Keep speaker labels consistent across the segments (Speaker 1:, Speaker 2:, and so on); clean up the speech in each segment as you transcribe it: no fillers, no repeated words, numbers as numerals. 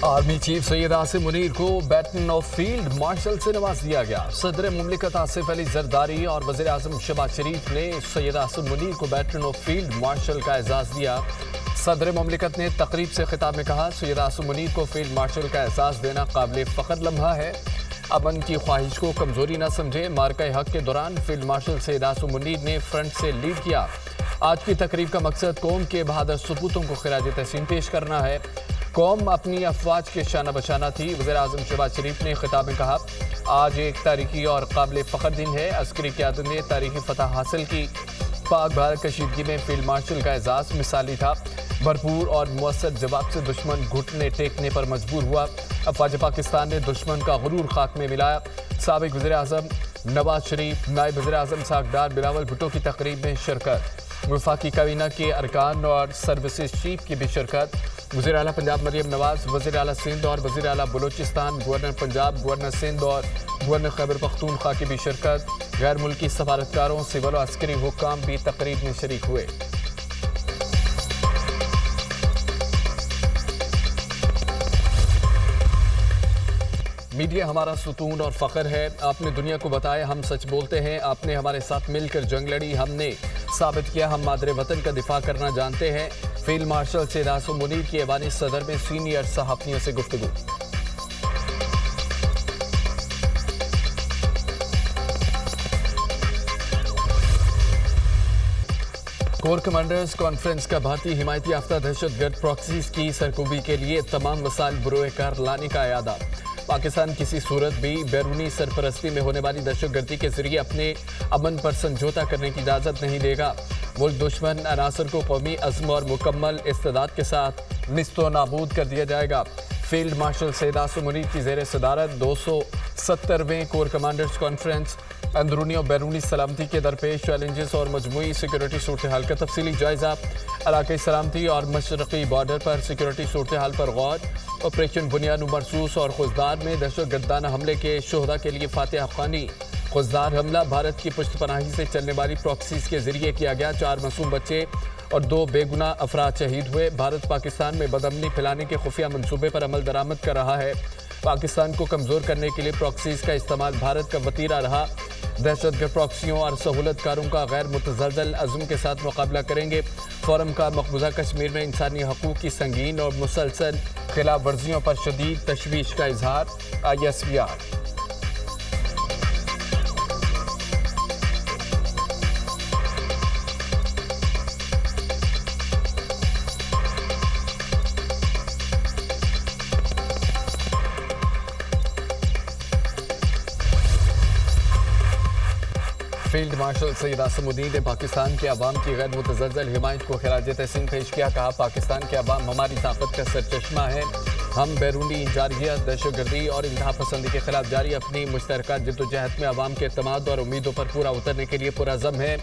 Speaker 1: Army chief Syed Asim Munir को baton of field marshal से नवाज दिया गया। सदर मुमलिकत आसिफ अली जरदारी और वज़ीर आज़म शहबाज शरीफ ने सैयद आसिम मुनीर को बैटन ऑफ फील्ड मार्शल का एजाज़ दिया। सदर मुमलिकत ने तकरीब से खिताब में कहा, सैयद आसिम मुनीर को फील्ड मार्शल का एजाज़ देना काबिल फ़ख्र लम्हा है। अमन की ख्वाहिश को कमज़ोरी न समझे। मार्का हक के दौरान फील्ड मार्शल सैयद आसिम मुनीर ने फ्रंट से लीड किया। आज की तकरीब का मकसद कौम के बहादुर सपूतों को खिराज तहसीन पेश करना है। कौम अपनी अफवाज के शाना बशाना थी। वज़ीर आज़म शहबाज शरीफ ने खिताब में कहा, आज एक तारीखी और काबिल फ़ख्र दिन है। अस्करी क़यादत ने तारीखी फतह हासिल की। पाक भारत कशीदगी में फील्ड मार्शल का एजाज़ मिसाली था। भरपूर और मुअस्सर जवाब से दुश्मन घुटने टेकने पर मजबूर हुआ। अफवाज पाकिस्तान ने दुश्मन का गुरूर खाक में मिलाया। साबिक़ वज़ीर आज़म नवाज शरीफ, नायब वज़ीर आज़म सागदार बिलावल भुट्टो की तकरीब में शिरकत। वफाकी काबीना के अरकान और सर्विसेज चीफ की भी शिरकत। वज़ीर आला पंजाब मरियम नवाज, वज़ीर आला सिंध और वज़ीर आला बलोचिस्तान, गवर्नर पंजाब, गवर्नर सिंध और गवर्नर खैबर पख्तूनख्वा की भी शिरकत। गैर मुल्की सफारतकारों, सिविल और अस्करी हुक्काम भी तकरीब में शरीक हुए। मीडिया हमारा सुतून और फ़ख्र है। आपने दुनिया को बताया हम सच बोलते हैं। आपने हमारे साथ मिलकर जंग लड़ी। हमने साबित किया हम मादरे वतन का दिफा करना जानते हैं। फील्ड मार्शल सैयद आसिम मुनीर की ऐवान सदर में सीनियर सहाफ़ियों से गुफ्तगू। कोर कमांडर्स कॉन्फ्रेंस का भारतीय हिमायती याफ्ता दहशतगर्द प्रॉक्सीज की सरकूबी के लिए तमाम वसाइल बरोए कार लाने का इरादा। पाकिस्तान किसी सूरत भी बैरूनी सरपरस्ती में होने वाली दहशतगर्दी के जरिए अपने अमन पर समझौता करने की इजाज़त नहीं देगा। मुल्क दुश्मन अनासर को कौमी अज़्म और मुकम्मल इस्तेदाद के साथ निस्तो नाबूद कर दिया जाएगा। फील्ड मार्शल सैयद आसिम मुनीर की ज़ेर सदारत 270वें कोर कमांडर्स कॉन्फ्रेंस अंदरूनी और बैरूनी सलामती के दरपेश चैलेंजेस और मजमूई सिक्योरिटी सूरत हाल का तफसीली जायज़ा। इलाक़ाई सलामती और मशरक़ी बॉर्डर पर सिक्योरिटी सूरत हाल पर गौर। ऑपरेशन बुनियाद मरसूस और खुजदार में दहशतगर्दाना हमले के शोहदा के लिए फातिहा ख़्वानी। खुजदार हमला भारत की पुश्त पनाही से चलने वाली प्रॉक्सीज के जरिए किया गया। 4 मासूम बच्चे और 2 बेगुनाह अफराद शहीद हुए। भारत पाकिस्तान में बदअमनी फैलाने के खुफिया मंसूबे पर अमल दरामद कर रहा है। पाकिस्तान को कमज़ोर करने के लिए प्रॉक्सीज का इस्तेमाल भारत का वतीरा रहा। दहशतगर्द प्रॉक्सियों और सहूलतकारों का गैर मुतज़लज़ल अज़्म के साथ मुकाबला करेंगे। फोरम का मकबूजा कश्मीर में इंसानी हकूक़ की संगीन और मुसलसल खिलाफ वर्जियों पर शदीद तशवीश का इजहार। ISPR। Field marshal Syed Asim Munir ने पाकिस्तान के अवाम की गैर मुतज़लज़ल हिमायत को खिराज तहसीन पेश किया। कहा, पाकिस्तान के अवाम हमारी ताकत का सरचश्मा है। हम बैरूनी जारहियत, दहशतगर्दी और इंतहा पसंदी के खिलाफ जारी अपनी मुश्तरका जद्दोजहद में अवाम के एतमाद और उम्मीदों पर पूरा उतरने के लिए पुरअज़म है।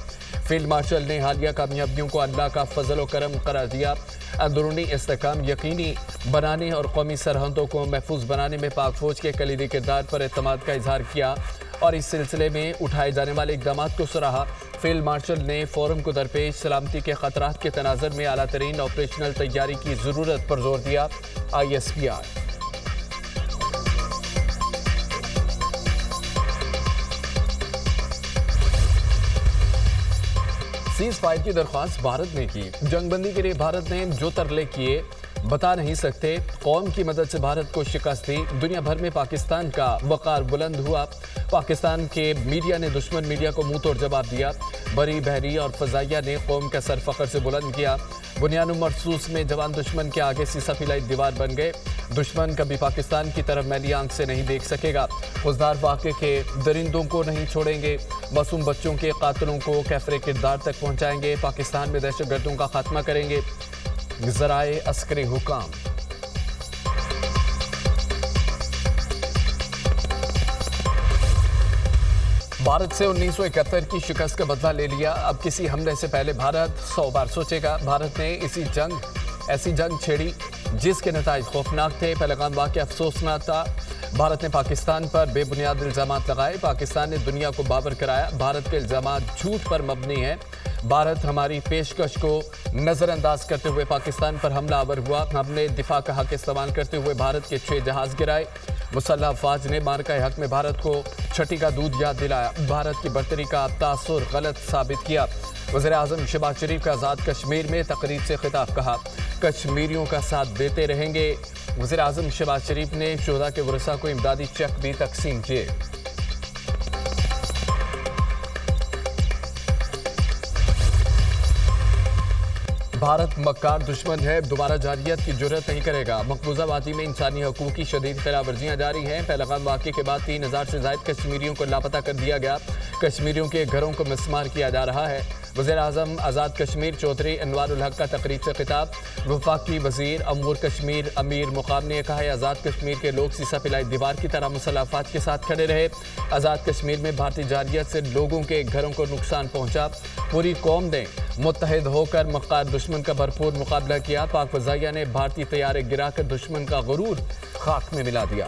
Speaker 1: फील्ड मार्शल ने हालिया कामयाबियों को अल्लाह का फजल व करम करार दिया। अंदरूनी इस्तेहकाम यकीनी बनाने और कौमी सरहदों को महफूज बनाने में पाक फौज के कलीदी किरदार पर एतमाद का इजहार किया और इस सिलसिले में उठाए जाने वाले इक़दाम को सराहा। फील्ड मार्शल ने फोरम को दरपेश सलामती के खतरात के तनाज़ुर में आला तरीन ऑपरेशनल तैयारी की ज़रूरत पर जोर दिया। ISPR। सीज़ फायर की दरख्वास्त भारत ने की। जंगबंदी के लिए भारत ने जो तरले किए बता नहीं सकते। कौम की मदद से भारत को शिकस्त दी। दुनिया भर में पाकिस्तान का वक़ार बुलंद हुआ। पाकिस्तान के मीडिया ने दुश्मन मीडिया को मुंह तोड़ जवाब दिया। बरी, बहरी और फ़ज़ाइया ने कौम का सर फ़ख्र से बुलंद किया। बुनियाद मरसूस में जवान दुश्मन के आगे सीसा फिलाई दीवार बन गए। दुश्मन कभी पाकिस्तान की तरफ मैली आंख से नहीं देख सकेगा। खुजदार वाक़े के दरिंदों को नहीं छोड़ेंगे। मासूम बच्चों के कातिलों को कैफरे किरदार तक पहुँचाएंगे। पाकिस्तान में दहशतगर्दों का खात्मा करेंगे। ज़राए अस्करी हुकाम। भारत से 1971 की शिकस्त का बदला ले लिया। अब किसी हमले से पहले भारत 100 बार सोचेगा। भारत ने ऐसी जंग छेड़ी जिसके नताइज खौफनाक थे। पहलगाम वाक़या अफसोसनाक था। भारत ने पाकिस्तान पर बेबुनियाद इल्ज़ामात लगाए। पाकिस्तान ने दुनिया को बावर कराया भारत के इल्ज़ामात झूठ पर मबनी है। भारत हमारी पेशकश को नजरअंदाज करते हुए पाकिस्तान पर हमला आवर हुआ। हमने दिफा का हक इस्तेमाल करते हुए भारत के 6 जहाज गिराए। मुसल्लह अफवाज ने मार्का हक में भारत को छठी का दूध याद दिलाया। भारत की बर्तरी का तासुर गलत साबित किया। वज़ीर-ए-आज़म शहबाज शरीफ का आज़ाद कश्मीर में तकरीर से खिताब, कहा कश्मीरियों का साथ देते रहेंगे। वज़ीर-ए-आज़म शहबाज शरीफ ने शोहदा के वरसा को इमदादी चेक भी तकसीम किए। भारत मक्कार दुश्मन है, दोबारा जारियत की जुर्रत नहीं करेगा। मकबूजा वादी में इंसानी हकूक़ की शदीद खिलाफ वर्जियाँ जारी हैं। पहलगाम वाक़े के बाद 3000 से ज़ायद कश्मीरियों को लापता कर दिया गया। कश्मीरियों के घरों को मिसमार किया जा रहा है। वज़ीर-ए-आज़म आज़ाद कश्मीर चौधरी अनवारुल हक का तकरीर से खिताब। वफाकी वज़ीर अमूर कश्मीर अमीर मुकाम ने कहा है आज़ाद कश्मीर के लोग सीसा पिलाई दीवार की तरह मुसल्लह अफवाज के साथ खड़े रहे। आज़ाद कश्मीर में भारतीय जारियत से लोगों के घरों को नुकसान पहुँचा। पूरी कौम ने मुत्तहिद होकर मक्कार दुश्मन का भरपूर मुकाबला किया। पाक फ़ज़ाइया ने भारतीय तैयारे गिराकर दुश्मन का गुरूर खाक में मिला दिया।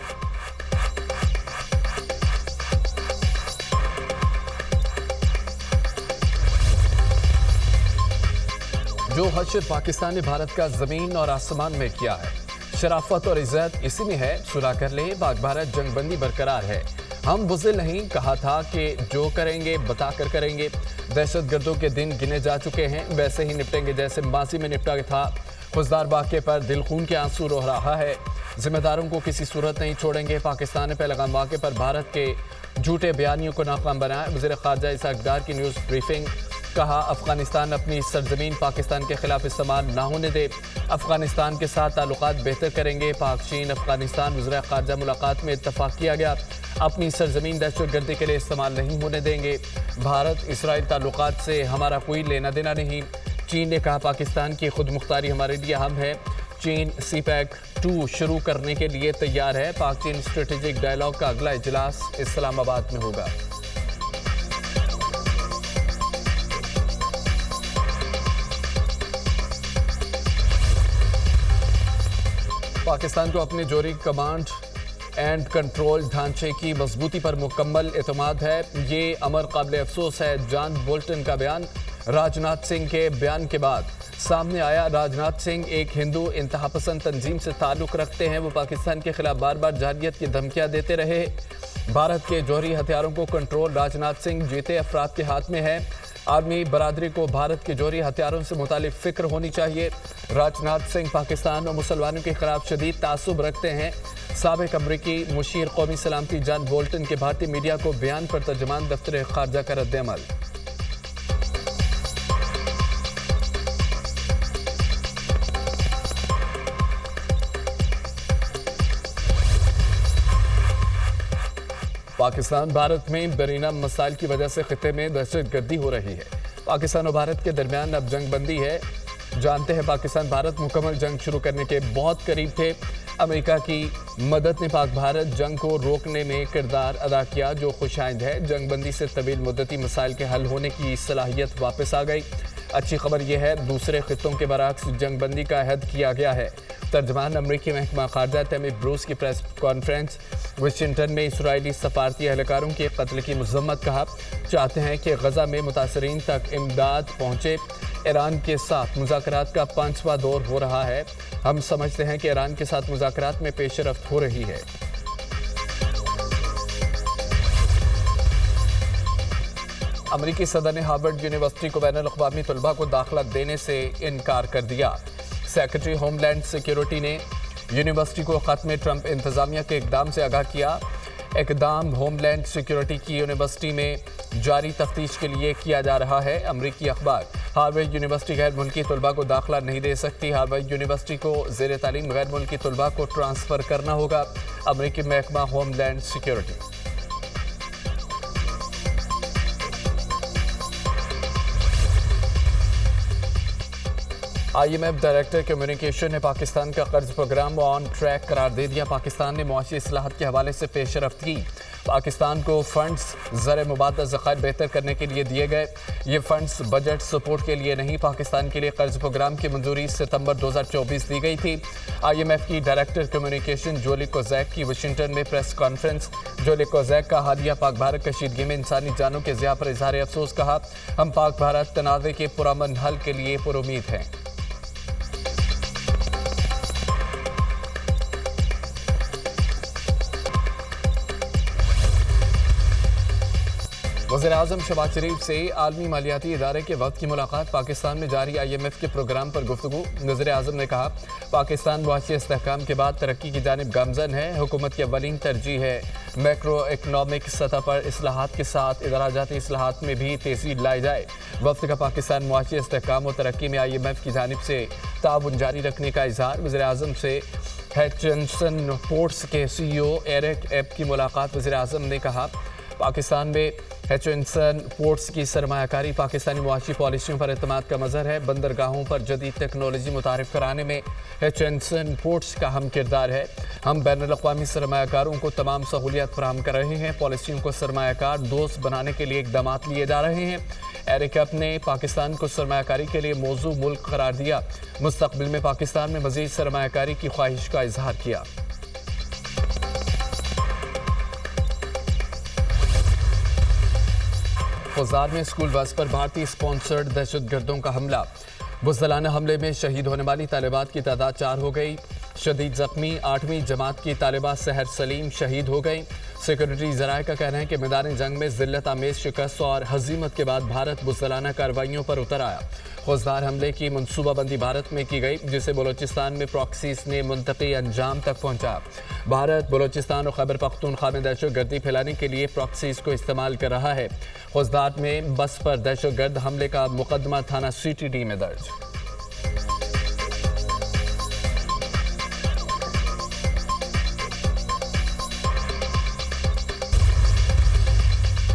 Speaker 1: जो हश्र पाकिस्तान ने भारत का ज़मीन और आसमान में किया है, शराफत और इज़्ज़त इसी में है। सुलह कर ले, पाक भारत जंगबंदी बरकरार है। हम बुज़दिल नहीं, कहा था कि जो करेंगे बता कर करेंगे। दहशत गर्दों के दिन गिने जा चुके हैं, वैसे ही निपटेंगे जैसे माजी में निपटा था। खुजदार वाक़े पर दिल खून के आंसू रो रहा है। जिम्मेदारों को किसी सूरत नहीं छोड़ेंगे। पाकिस्तान ने पहलगाम वाक़े पर भारत के झूठे बयानियों को नाकाम बनाया। वज़ीर ख़ारजा इसहाक़ डार की न्यूज़ ब्रीफिंग, कहा अफगानिस्तान अपनी सरजमीन पाकिस्तान के खिलाफ इस्तेमाल ना होने दे। अफगानिस्तान के साथ ताल्लुकात बेहतर करेंगे। पाक चीन अफगानिस्तान वज़ीर ख़ारजा मुलाकात में इत्तफाक किया गया। अपनी सरजमीन दहशतगर्दी के लिए इस्तेमाल नहीं होने देंगे। भारत इसराइल ताल्लुकात से हमारा कोई लेना देना नहीं। चीन ने कहा पाकिस्तान की खुद मुख्तारी हमारे लिए अहम है। चीन CPEC 2 शुरू करने के लिए तैयार है। पाक चीन स्ट्रेटेजिक डायलॉग का अगला इजलास इस्लामाबाद में होगा। पाकिस्तान को अपने जोरी कमांड एंड कंट्रोल ढांचे की मजबूती पर मुकम्मल एतमाद है। ये अमर काबिल अफसोस है। जॉन बोल्टन का बयान राजनाथ सिंह के बयान के बाद सामने आया। राजनाथ सिंह एक हिंदू इंतहापसंद तंजीम से ताल्लुक़ रखते हैं। वो पाकिस्तान के खिलाफ बार बार जारियत की धमकियाँ देते रहे। भारत के जौहरी हथियारों को कंट्रोल राजनाथ सिंह जीते अफराद के हाथ में है। आर्मी बरादरी को भारत के जौहरी हथियारों से मुतालिक फ़िक्र होनी चाहिए। राजनाथ सिंह पाकिस्तान और मुसलमानों के खिलाफ शदीद तासुब रखते हैं। साबिक अमरीकी मुशीर कौमी सलामती जॉन बोल्टन के भारतीय मीडिया को बयान पर तर्जुमान दफ्तर खारजा का रद्द-ए-अमल। पाकिस्तान भारत में दरीना मसाइल की वजह से खिते में दहशतगर्दी हो रही है। पाकिस्तान और भारत के दरमियान अब जंग बंदी है। जानते हैं पाकिस्तान भारत मुकम्मल जंग शुरू करने के बहुत करीब थे। अमेरिका की मदद ने पाक भारत जंग को रोकने में किरदार अदा किया, जो खुशाइंद है। जंग बंदी से तवील मुद्दती मसाइल के हल होने की सलाहियत वापस आ गई। अच्छी खबर यह है दूसरे खितों के बरक्स जंग बंदी का अहद किया गया है। तर्जमान अमरीकी महकमा खारजा तैमी ब्रूस की प्रेस कॉन्फ्रेंस वाशिंगटन में इसराइली सफारती एहलकारों के कत्ल की मजम्मत, कहा चाहते हैं कि गजा में मुतासरीन तक इमदाद पहुँचे। ईरान के साथ मुज़ाकरात का 5वां दौर हो रहा है। हम समझते हैं कि ईरान के साथ मुज़ाकरात में पेशरफ्त हो रही है। अमरीकी सदर ने हार्वर्ड यूनिवर्सिटी को बैनुल अक़वामी तलबा को दाखिला देने से इनकार कर दिया। सेक्रेटरी होमलैंड सिक्योरिटी ने यूनिवर्सिटी को ख़त में ट्रंप इंतज़ामिया के इक़दाम से आगाह किया। इक़दाम होमलैंड सिक्योरिटी की यूनिवर्सिटी में जारी तफ्तीश के लिए किया जा रहा है। अमरीकी अखबार हार्वर्ड यूनिवर्सिटी गैर मुल्की तलबा को दाखिला नहीं दे सकती। हार्वर्ड यूनिवर्सिटी को ज़ेर तालीम गैर मुल्की तलबा को ट्रांसफ़र करना होगा। अमरीकी महकमा homeland security. IMF director communication ने पाकिस्तान का कर्ज प्रोग्राम ऑन ट्रैक करार दे दिया। पाकिस्तान ने मुआशी इस्लाहत के हवाले से पेशरफ्त की। پاکستان کو فنڈز زر مبادلہ ذخائر بہتر کرنے کے لیے دیے گئے. یہ فنڈز بجٹ سپورٹ کے لیے نہیں، پاکستان کے لیے قرض پروگرام کی منظوری ستمبر 2024 دی گئی تھی. IMF کی ڈائریکٹر کمیونیکیشن جولی کوزیک کی واشنگٹن میں پریس کانفرنس. جولی کوزیک کا حالیہ پاک بھارت کشیدگی میں انسانی جانوں کے ضیاع پر اظہار افسوس. کہا ہم پاک بھارت تنازع کے پرامن حل کے لیے پر امید ہیں. وزیراعظم شہباز شریف سے عالمی مالیاتی ادارے کے وقت کی ملاقات. پاکستان میں جاری IMF کے پروگرام پر گفتگو. وزیر اعظم نے کہا پاکستان معاشی استحکام کے بعد ترقی کی جانب گامزن ہے. حکومت کی اولین ترجیح ہے میکرو اکنامک سطح پر اصلاحات کے ساتھ اندراجاتی اصلاحات میں بھی تیزی لائی جائے. وفد کا پاکستان معاشی استحکام و ترقی میں IMF کی جانب سے تعاون جاری رکھنے کا اظہار. وزیر اعظم سے ہچنسن پورٹس کے CEO ایرک ایپ کی ملاقات. وزیر اعظم نے کہا پاکستان میں ہچنسن پورٹس کی سرمایہ کاری پاکستانی معاشی پالیسیوں پر اعتماد کا مظہر ہے. بندرگاہوں پر جدید ٹیکنالوجی متعارف کرانے میں ہچنسن پورٹس کا اہم کردار ہے. ہم بین الاقوامی سرمایہ کاروں کو تمام سہولیات فراہم کر رہے ہیں. پالیسیوں کو سرمایہ کار دوست بنانے کے لیے اقدامات لیے جا رہے ہیں. ایرک ایپ نے پاکستان کو سرمایہ کاری کے لیے موزوں ملک قرار دیا. مستقبل میں پاکستان میں مزید سرمایہ کاری کی خواہش کا اظہار کیا. خوزدار میں اسکول بس پر بھارتی اسپانسرڈ دہشت گردوں کا حملہ. بزدلانہ حملے میں شہید ہونے والی طالبات کی تعداد 4 ہو گئی. شدید زخمی 8ویں جماعت کی طالبہ سحر سلیم شہید ہو گئی. سیکورٹی ذرائع کا کہنا ہے کہ میدان جنگ میں ذلت آمیز شکست اور ہزیمت کے بعد بھارت بزدلانہ کارروائیوں پر اتر آیا. خوزدار حملے کی منصوبہ بندی بھارت میں کی گئی جسے بلوچستان میں پراکسیز نے منطقی انجام تک پہنچا. بھارت بلوچستان اور خیبر پختونخوا میں دہشت گردی پھیلانے کے لیے پراکسیز کو استعمال کر رہا ہے. خوزدار میں بس پر دہشت گرد حملے کا مقدمہ تھانہ CTD میں درج.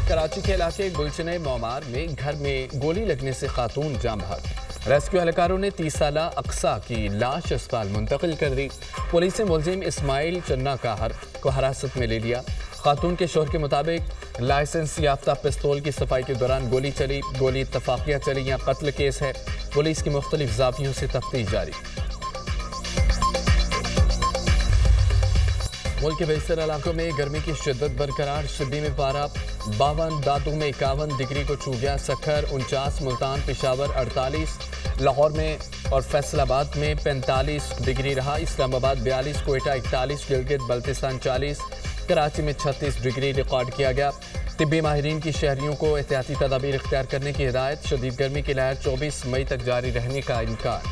Speaker 1: کراچی کے علاقے گلشن معمار میں گھر میں گولی لگنے سے خاتون جاں بحق. ریسکیو اہلکاروں نے 30 سالہ اقصیٰ کی لاش اسپتال منتقل کر دی. پولیس نے ملزم اسماعیل چنّا کاہر کو حراست میں لے لیا. خاتون کے شوہر کے مطابق لائسنس یافتہ پستول کی صفائی کے دوران گولی چلی. گولی اتفاقیہ چلی یا قتل کیس ہے. پولیس کی مختلف زاویوں سے تفتیش جاری. ملک کے بیشتر علاقوں میں گرمی کی شدت برقرار. شبی میں پارہ 52، دادو میں 51 ڈگری کو چھو گیا. سکھر 49، ملتان پشاور 48، لاہور میں اور فیصل آباد میں 45 ڈگری رہا. اسلام آباد 42، کوئٹہ 41، گلگت بلتستان 40، کراچی میں 36 ڈگری ریکارڈ کیا گیا. طبی ماہرین کی شہریوں کو احتیاطی تدابیر اختیار کرنے کی ہدایت. شدید گرمی کی لہر 24 مئی تک جاری رہنے کا امکان.